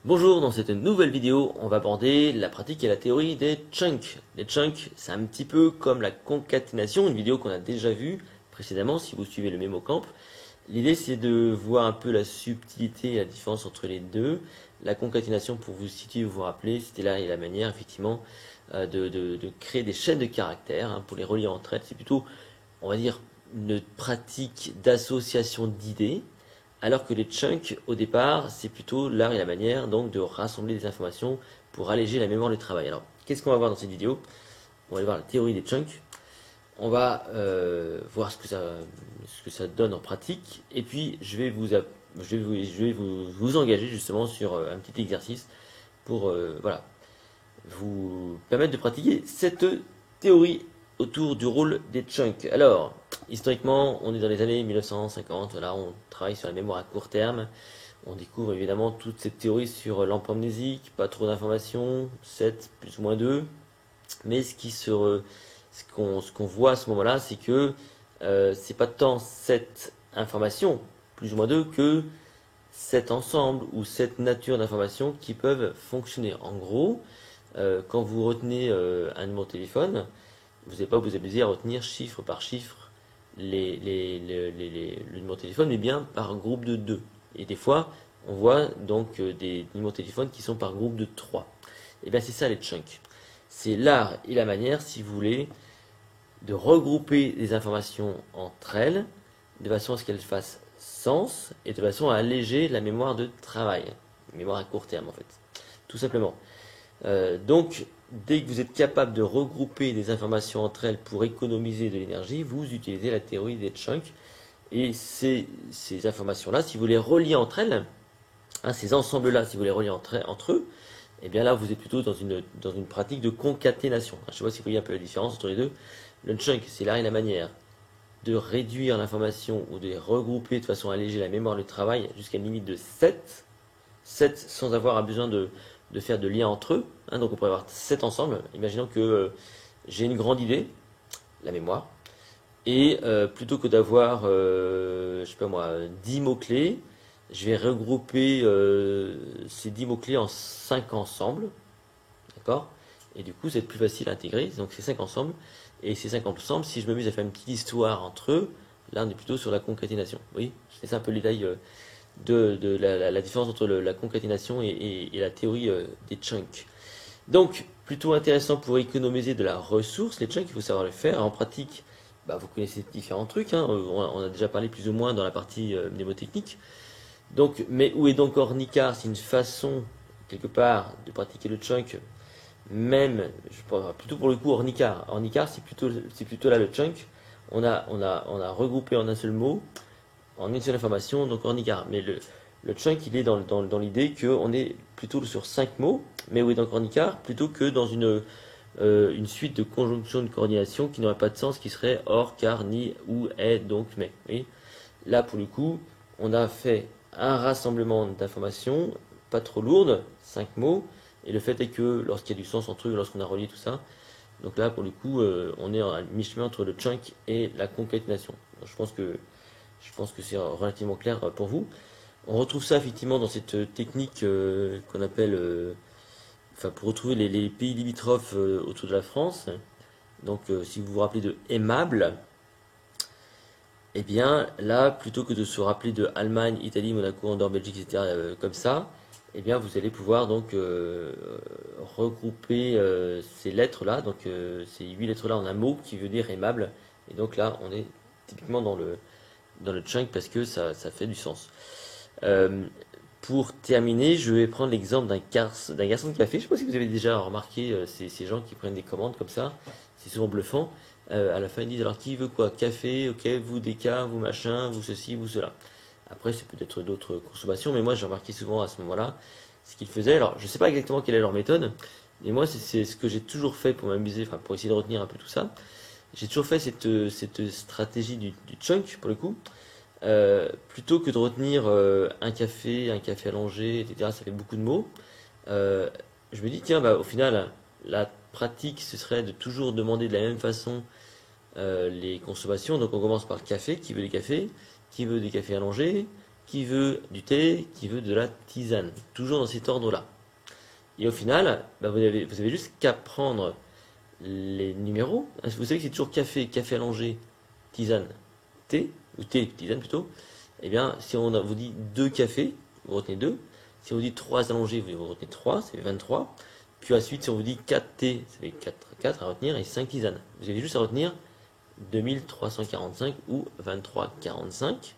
Bonjour, dans cette nouvelle vidéo, on va aborder la pratique et la théorie des chunks. Les chunks, c'est un petit peu comme la concaténation, une vidéo qu'on a déjà vue précédemment si vous suivez le MemoCamp. L'idée c'est de voir un peu la subtilité et la différence entre les deux. La concaténation, pour vous situer, vous vous rappelez, c'était là et la manière effectivement de créer des chaînes de caractères pour les relier entre elles. C'est plutôt, on va dire, une pratique d'association d'idées. Alors que les chunks, au départ, c'est plutôt l'art et la manière donc de rassembler des informations pour alléger la mémoire du travail. Alors, qu'est-ce qu'on va voir dans cette vidéo? On va aller voir la théorie des chunks. On va voir ce que ça donne en pratique. Et puis, je vais vous engager justement sur un petit exercice pour voilà, vous permettre de pratiquer cette théorie autour du rôle des chunks. Alors, historiquement, on est dans les années 1950, voilà, on travaille sur la mémoire à court terme, on découvre évidemment toute cette théorie sur l'emploi amnésique, pas trop d'informations, 7 plus ou moins 2, mais ce qu'on voit à ce moment-là, c'est que c'est pas tant cette information, plus ou moins 2, que cet ensemble ou cette nature d'informations qui peuvent fonctionner. En gros, quand vous retenez un numéro de téléphone, vous n'allez pas vous amuser à retenir chiffre par chiffre le numéro de téléphone, mais bien par groupe de 2. Et des fois, on voit donc des numéros de téléphone qui sont par groupe de 3. Et bien c'est ça les chunks. C'est l'art et la manière, si vous voulez, de regrouper des informations entre elles, de façon à ce qu'elles fassent sens, et de façon à alléger la mémoire de travail. Mémoire à court terme en fait. Tout simplement. Donc, dès que vous êtes capable de regrouper des informations entre elles pour économiser de l'énergie, vous utilisez la théorie des chunks. Et ces informations-là, si vous les reliez entre elles, ces ensembles-là, si vous les reliez entre eux, et bien là, vous êtes plutôt dans une pratique de concaténation. Je ne sais pas si vous voyez un peu la différence entre les deux. Le chunk, c'est l'art et la manière de réduire l'information ou de les regrouper de façon à alléger la mémoire du travail jusqu'à une limite de 7. 7 sans avoir besoin de faire de liens entre eux. Donc on pourrait avoir 7 ensemble. Imaginons que j'ai une grande idée, la mémoire, et plutôt que d'avoir, je sais pas moi, 10 mots-clés, je vais regrouper ces 10 mots-clés en 5 ensemble. D'accord? Et du coup, c'est plus facile à intégrer. Donc c'est 5 ensemble. Et ces 5 ensemble, si je m'amuse à faire une petite histoire entre eux, là on est plutôt sur la concaténation. Oui, c'est ça un peu le détail de la différence entre la concaténation et la théorie des chunks. Donc, plutôt intéressant pour économiser de la ressource, les chunks, il faut savoir le faire. En pratique, vous connaissez différents trucs, on a déjà parlé plus ou moins dans la partie mnémotechnique. Donc, mais où est donc Ornicar? C'est une façon, quelque part, de pratiquer le chunk, même, je pense, plutôt pour le coup Ornicar. Ornicar, c'est plutôt là le chunk. On a regroupé en un seul mot en une seule information, donc en Ornicar. Mais le chunk, il est dans l'idée qu'on est plutôt sur 5 mots, mais où est donc Ornicar, plutôt que dans une suite de conjonctions de coordination qui n'aurait pas de sens, qui serait or, car, ni, ou, est, donc, mais. Oui. Là, pour le coup, on a fait un rassemblement d'informations, pas trop lourdes, 5 mots, et le fait est que lorsqu'il y a du sens entre eux, lorsqu'on a relié tout ça, donc là, pour le coup, on est à mi-chemin entre le chunk et la concaténation. Donc, je pense que c'est relativement clair pour vous. On retrouve ça effectivement dans cette technique qu'on appelle, pour retrouver les pays limitrophes autour de la France. Donc si vous vous rappelez de aimable, eh bien là, plutôt que de se rappeler de Allemagne, Italie, Monaco, Andorre, Belgique, etc. Comme ça, eh bien vous allez pouvoir donc regrouper ces lettres-là, donc ces 8 lettres-là en un mot qui veut dire aimable. Et donc là, on est typiquement dans le chunk parce que ça fait du sens. Euh, pour terminer, je vais prendre l'exemple d'un garçon de café. Je ne sais pas si vous avez déjà remarqué ces gens qui prennent des commandes comme ça. C'est souvent bluffant. À la fin, ils disent alors qui veut quoi? Café, ok, vous déca, vous machin, vous ceci, vous cela. Après, c'est peut-être d'autres consommations, mais moi j'ai remarqué souvent à ce moment-là ce qu'ils faisaient. Alors, je ne sais pas exactement quelle est leur méthode, mais moi c'est ce que j'ai toujours fait pour m'amuser, pour essayer de retenir un peu tout ça. J'ai toujours fait cette stratégie du chunk pour le coup. Plutôt que de retenir un café allongé, etc., ça fait beaucoup de mots. Euh, je me dis, tiens, au final, la pratique, ce serait de toujours demander de la même façon les consommations. Donc on commence par le café, qui veut des cafés allongés, qui veut du thé, qui veut de la tisane. Toujours dans cet ordre-là. Et au final, bah, vous avez juste qu'à prendre les numéros. Vous savez que c'est toujours café, café allongé, tisane, thé, ou thé, tisane plutôt. Eh bien, si on vous dit 2 cafés, vous retenez 2. Si on vous dit 3 allongés, vous retenez 3, ça fait 23. Puis ensuite, si on vous dit 4 thés, ça fait 4 à retenir, et 5 tisanes. Vous avez juste à retenir 2345 ou 2345,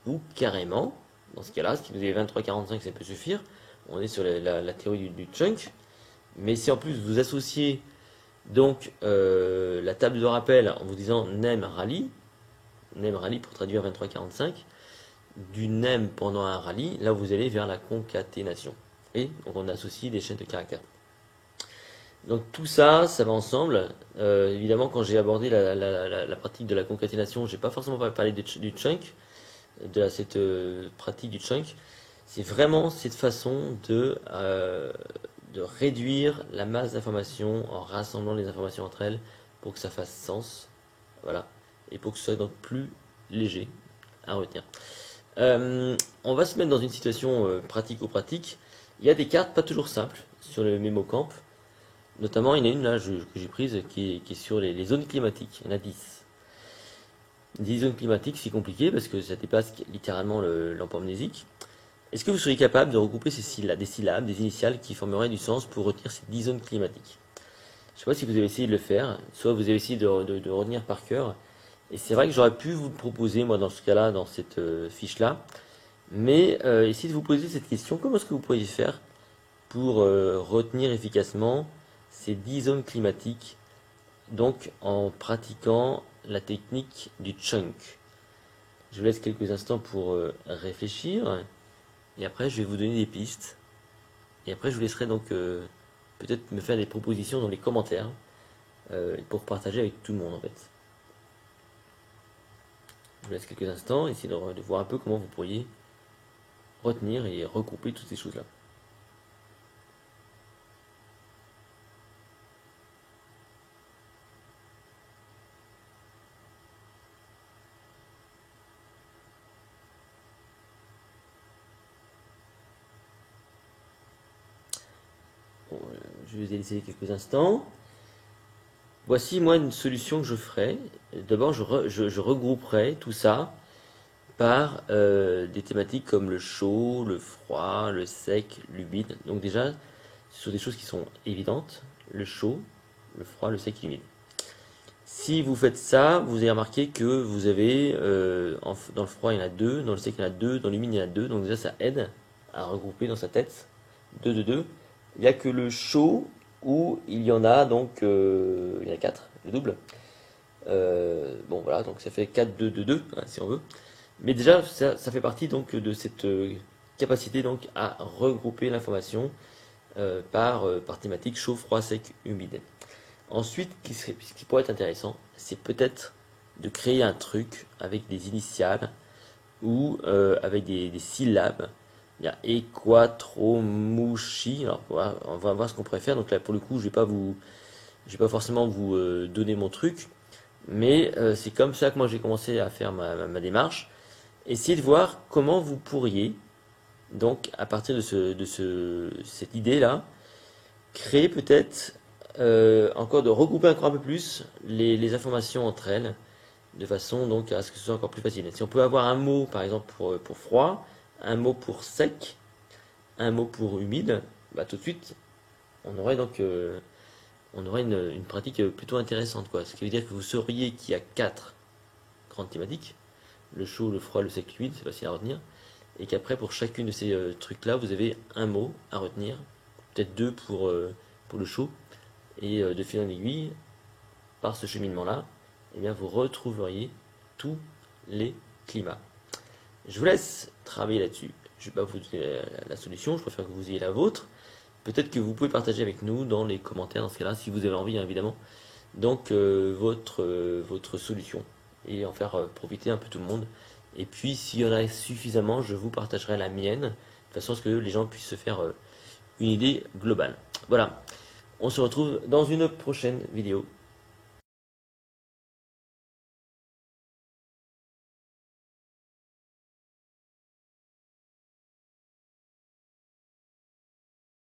ou carrément, dans ce cas-là, si vous avez 2345, ça peut suffire. On est sur la théorie du chunk. Mais si en plus vous associez donc la table de rappel en vous disant NEM rallye pour traduire 2345, du NEM pendant un rallye, là vous allez vers la concaténation. Et donc on associe des chaînes de caractères. Donc tout ça, ça va ensemble. Évidemment, quand j'ai abordé la pratique de la concaténation, j'ai pas forcément parlé du chunk, de cette pratique du chunk. C'est vraiment cette façon de réduire la masse d'informations en rassemblant les informations entre elles pour que ça fasse sens. Voilà. Et pour que ce soit donc plus léger à retenir. On va se mettre dans une situation pratico-pratique. Il y a des cartes pas toujours simples sur le MemoCamp. Notamment, il y en a une là que j'ai prise qui est sur les zones climatiques. Il y en a 10. 10 zones climatiques, c'est compliqué parce que ça dépasse littéralement l'empamnésique. Est-ce que vous seriez capable de regrouper des syllabes, des initiales qui formeraient du sens pour retenir ces 10 zones climatiques? Je ne sais pas si vous avez essayé de le faire, soit vous avez essayé de retenir par cœur. Et c'est vrai que j'aurais pu vous le proposer, moi, dans ce cas-là, dans cette fiche-là. Mais essayez de vous poser cette question, comment est-ce que vous pourriez faire pour retenir efficacement ces 10 zones climatiques, donc en pratiquant la technique du chunk? Je vous laisse quelques instants pour réfléchir. Et après, je vais vous donner des pistes. Et après, je vous laisserai donc peut-être me faire des propositions dans les commentaires pour partager avec tout le monde en fait. Je vous laisse quelques instants, essayer de voir un peu comment vous pourriez retenir et regrouper toutes ces choses-là. Bon, je vais vous laisser quelques instants. Voici moi une solution que je ferai. D'abord, je regrouperai tout ça par des thématiques comme le chaud, le froid, le sec, l'humide. Donc déjà, ce sont des choses qui sont évidentes. Le chaud, le froid, le sec et l'humide. Si vous faites ça, vous allez remarquer que vous avez, dans le froid il y en a 2, dans le sec il y en a 2, dans l'humide il y en a 2. Donc déjà ça aide à regrouper dans sa tête 2 de 2. Il n'y a que le chaud où il y en a donc il y en a 4, le double. Bon voilà, donc ça fait 4, 2, 2, 2 hein, si on veut. Mais déjà ça fait partie donc de cette capacité donc à regrouper l'information par thématique chaud, froid, sec, humide. Ensuite, ce qui pourrait être intéressant, c'est peut-être de créer un truc avec des initiales ou avec des syllabes. Il y a Equatromouchi. Alors on va voir ce qu'on pourrait faire. Donc là pour le coup je vais pas forcément vous donner mon truc, mais c'est comme ça que moi j'ai commencé à faire ma démarche. Essayez de voir comment vous pourriez donc à partir de cette idée là créer peut-être encore de regrouper encore un peu plus les informations entre elles de façon donc à ce que ce soit encore plus facile. Si on peut avoir un mot par exemple pour froid, un mot pour sec, un mot pour humide, bah tout de suite on aurait donc une pratique plutôt intéressante quoi. Ce qui veut dire que vous sauriez qu'il y a 4 grandes thématiques, le chaud, le froid, le sec, l'humide, c'est facile à retenir, et qu'après pour chacune de ces trucs là vous avez un mot à retenir, peut-être 2 pour le chaud, et de fil en aiguille par ce cheminement là, eh bien vous retrouveriez tous les climats. Je vous laisse travailler là-dessus. Je ne vais pas vous donner la solution, je préfère que vous ayez la vôtre. Peut-être que vous pouvez partager avec nous dans les commentaires, dans ce cas-là, si vous avez envie, hein, évidemment, donc votre solution et en faire profiter un peu tout le monde. Et puis, s'il y en a suffisamment, je vous partagerai la mienne, de façon à ce que les gens puissent se faire une idée globale. Voilà, on se retrouve dans une prochaine vidéo.